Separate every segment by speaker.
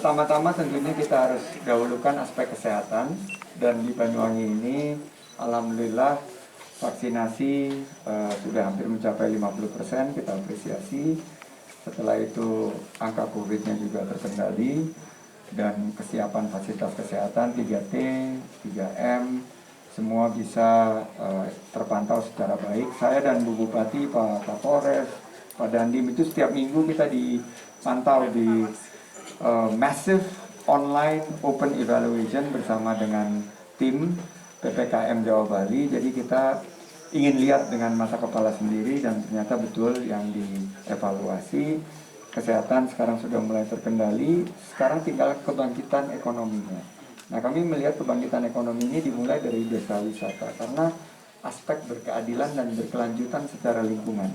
Speaker 1: Pertama-tama tentunya kita harus dahulukan aspek kesehatan, dan di Banyuwangi ini alhamdulillah vaksinasi sudah hampir mencapai 50%, kita apresiasi. Setelah itu angka COVID-nya juga terkendali dan kesiapan fasilitas kesehatan 3T, 3M semua bisa terpantau secara baik. Saya dan Bu Bupati, Pak Kapolres, Pak Dandim itu setiap minggu kita dipantau di massive online open evaluation bersama dengan tim PPKM Jawa Bali. Jadi kita ingin lihat dengan mata kepala sendiri dan ternyata betul yang dievaluasi. Kesehatan sekarang sudah mulai terkendali, sekarang tinggal kebangkitan ekonominya. Nah, kami melihat kebangkitan ekonomi ini dimulai dari desa wisata karena aspek berkeadilan dan berkelanjutan secara lingkungan.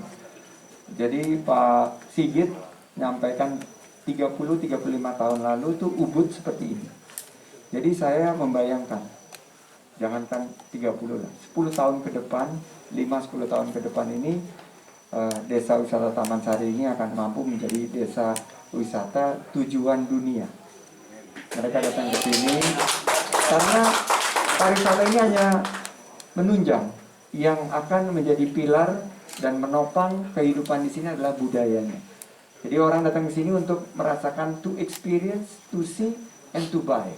Speaker 1: Jadi Pak Sigit menyampaikan 30-35 tahun lalu tuh Ubud seperti ini. Jadi saya membayangkan, jangankan 30 lah, 10 tahun ke depan, 5-10 tahun ke depan ini desa wisata Taman Sari ini akan mampu menjadi desa wisata tujuan dunia. Mereka datang ke sini karena pariwisata ini hanya menunjang, yang akan menjadi pilar dan menopang kehidupan di sini adalah budayanya. Jadi orang datang ke sini untuk merasakan, to experience, to see, and to buy.